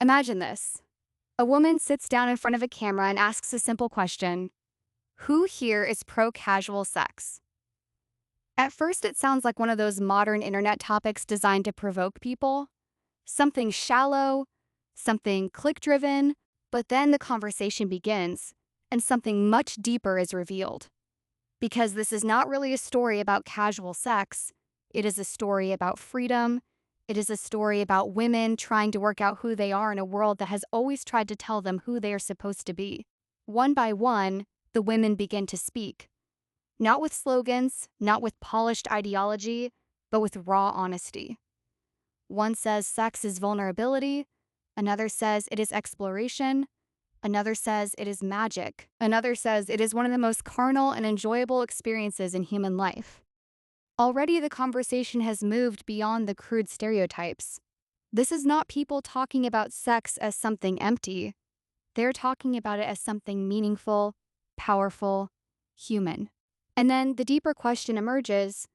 Imagine this. A woman sits down in front of a camera and asks a simple question. Who here is pro casual sex? At first, it sounds like one of those modern internet topics designed to provoke people. Something shallow, something click driven, but then the conversation begins and something much deeper is revealed. Because this is not really a story about casual sex, it is a story about freedom. It is a story about women trying to work out who they are in a world that has always tried to tell them who they are supposed to be. One by one, the women begin to speak. Not with slogans, not with polished ideology, but with raw honesty. One says sex is vulnerability, another says it is exploration, another says it is magic, another says it is one of the most carnal and enjoyable experiences in human life. Already the conversation has moved beyond the crude stereotypes. This is not people talking about sex as something empty. They're talking about it as something meaningful, powerful, human. And then the deeper question emerges,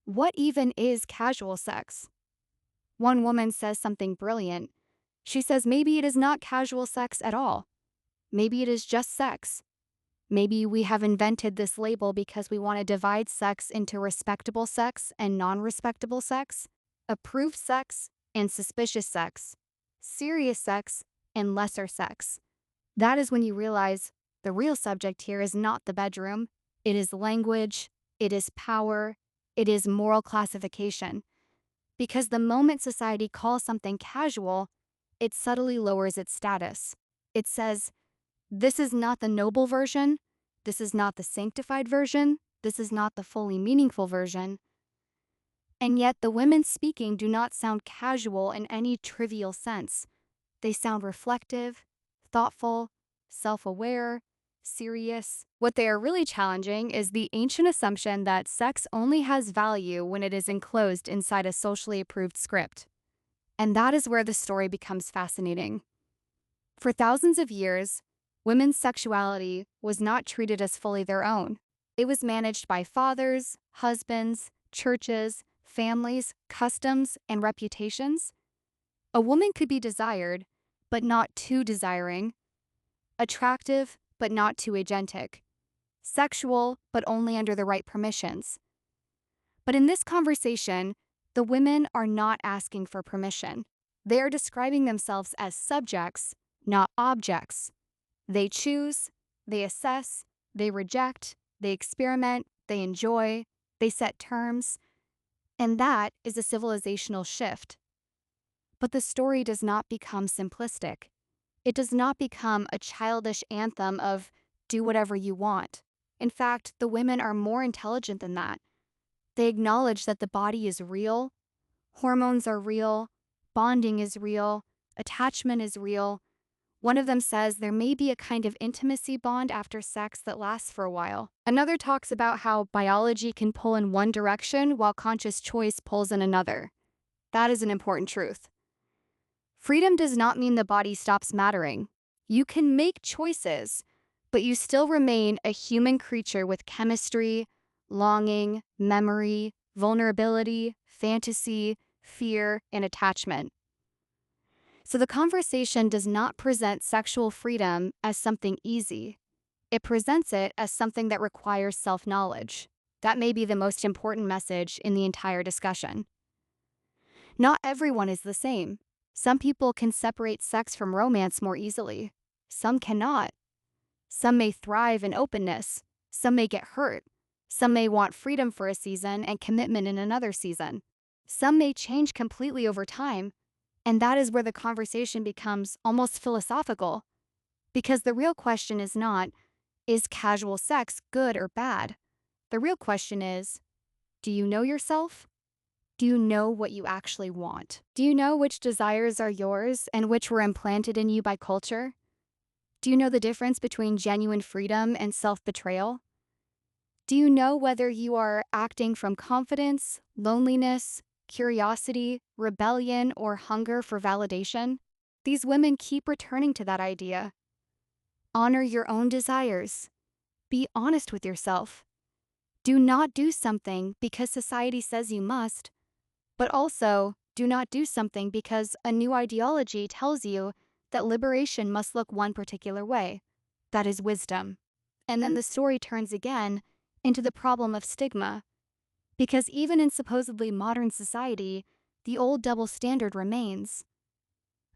what even is casual sex? One woman says something brilliant. She says maybe it is not casual sex at all. Maybe it is just sex. Maybe we have invented this label because we want to divide sex into respectable sex and non-respectable sex, approved sex and suspicious sex, serious sex and lesser sex. That is when you realize the real subject here is not the bedroom. It is language, it is power, it is moral classification. Because the moment society calls something casual, it subtly lowers its status. It says, this is not the noble version, this is not the sanctified version, this is not the fully meaningful version. And yet the women speaking do not sound casual in any trivial sense. They sound reflective, thoughtful, self-aware, serious. What they are really challenging is the ancient assumption that sex only has value when it is enclosed inside a socially approved script. And that is where the story becomes fascinating. For thousands of years, women's sexuality was not treated as fully their own. It was managed by fathers, husbands, churches, families, customs, and reputations. A woman could be desired, but not too desiring, attractive, but not too agentic, sexual, but only under the right permissions. But in this conversation, the women are not asking for permission. They are describing themselves as subjects, not objects. They choose, they assess, they reject, they experiment, they enjoy, they set terms, and that is a civilizational shift. But the story does not become simplistic. It does not become a childish anthem of do whatever you want. In fact, the women are more intelligent than that. They acknowledge that the body is real, hormones are real, bonding is real, attachment is real. One of them says there may be a kind of intimacy bond after sex that lasts for a while. Another talks about how biology can pull in one direction while conscious choice pulls in another. That is an important truth. Freedom does not mean the body stops mattering. You can make choices, but you still remain a human creature with chemistry, longing, memory, vulnerability, fantasy, fear, and attachment. So the conversation does not present sexual freedom as something easy. It presents it as something that requires self-knowledge. That may be the most important message in the entire discussion. Not everyone is the same. Some people can separate sex from romance more easily. Some cannot. Some may thrive in openness. Some may get hurt. Some may want freedom for a season and commitment in another season. Some may change completely over time. And that is where the conversation becomes almost philosophical. Because the real question is not, is casual sex good or bad? The real question is, do you know yourself? Do you know what you actually want? Do you know which desires are yours and which were implanted in you by culture? Do you know the difference between genuine freedom and self-betrayal? Do you know whether you are acting from confidence, loneliness, curiosity, rebellion, or hunger for validation? These women keep returning to that idea. Honor your own desires. Be honest with yourself. Do not do something because society says you must, but also Do not do something because a new ideology tells you that liberation must look one particular way. That is wisdom. And then the story turns again into the problem of stigma, because even in supposedly modern society, the old double standard remains.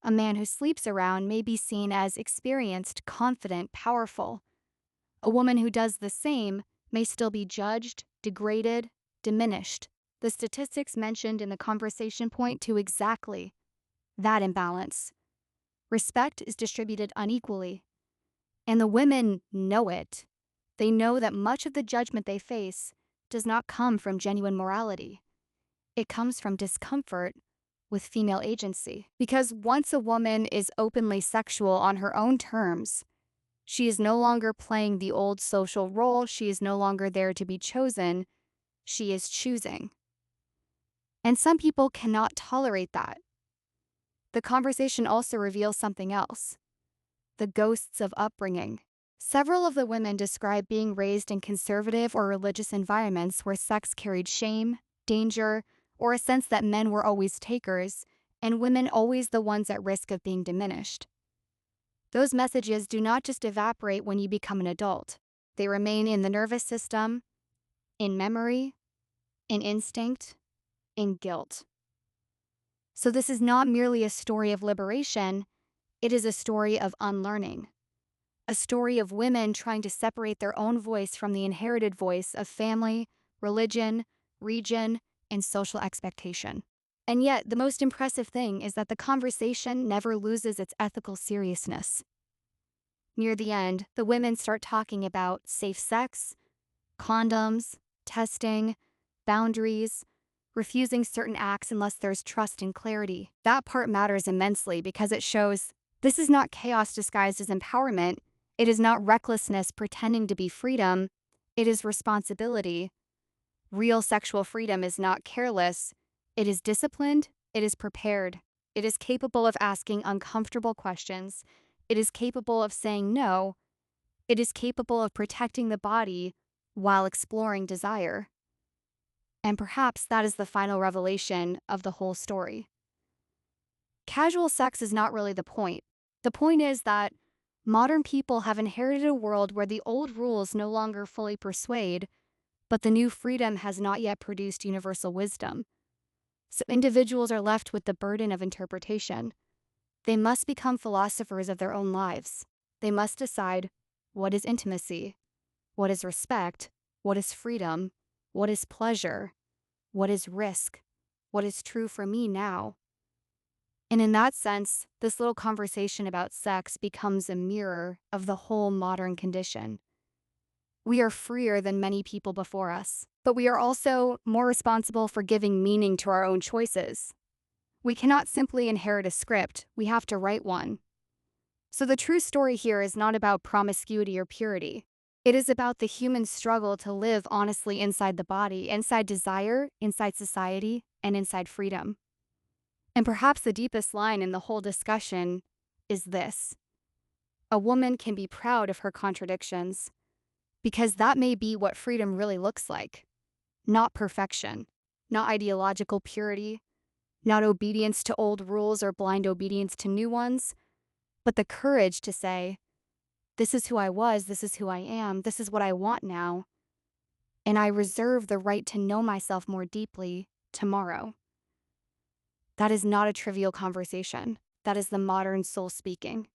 A man who sleeps around may be seen as experienced, confident, powerful. A woman who does the same may still be judged, degraded, diminished. The statistics mentioned in the conversation point to exactly that imbalance. Respect is distributed unequally, and the women know it. They know that much of the judgment they face does not come from genuine morality. It comes from discomfort with female agency. Because once a woman is openly sexual on her own terms, she is no longer playing the old social role. She is no longer there to be chosen. She is choosing. And some people cannot tolerate that. The conversation also reveals something else: the ghosts of upbringing. Several of the women describe being raised in conservative or religious environments where sex carried shame, danger, or a sense that men were always takers and women always the ones at risk of being diminished. Those messages do not just evaporate when you become an adult. They remain in the nervous system, in memory, in instinct, in guilt. So this is not merely a story of liberation, it is a story of unlearning. A story of women trying to separate their own voice from the inherited voice of family, religion, region, and social expectation. And yet, the most impressive thing is that the conversation never loses its ethical seriousness. Near the end, the women start talking about safe sex, condoms, testing, boundaries, refusing certain acts unless there's trust and clarity. That part matters immensely because it shows this is not chaos disguised as empowerment. It is not recklessness pretending to be freedom. It is responsibility. Real sexual freedom is not careless. It is disciplined. It is prepared. It is capable of asking uncomfortable questions. It is capable of saying no. It is capable of protecting the body while exploring desire. And perhaps that is the final revelation of the whole story. Casual sex is not really the point. The point is that modern people have inherited a world where the old rules no longer fully persuade, but the new freedom has not yet produced universal wisdom. So individuals are left with the burden of interpretation. They must become philosophers of their own lives. They must decide what is intimacy, what is respect, what is freedom, what is pleasure, what is risk, what is true for me now. And in that sense, this little conversation about sex becomes a mirror of the whole modern condition. We are freer than many people before us, but we are also more responsible for giving meaning to our own choices. We cannot simply inherit a script, we have to write one. So the true story here is not about promiscuity or purity. It is about the human struggle to live honestly inside the body, inside desire, inside society, and inside freedom. And perhaps the deepest line in the whole discussion is this: a woman can be proud of her contradictions, because that may be what freedom really looks like. Not perfection, not ideological purity, not obedience to old rules or blind obedience to new ones, but the courage to say, this is who I was, this is who I am, this is what I want now, and I reserve the right to know myself more deeply tomorrow. That is not a trivial conversation. That is the modern soul speaking.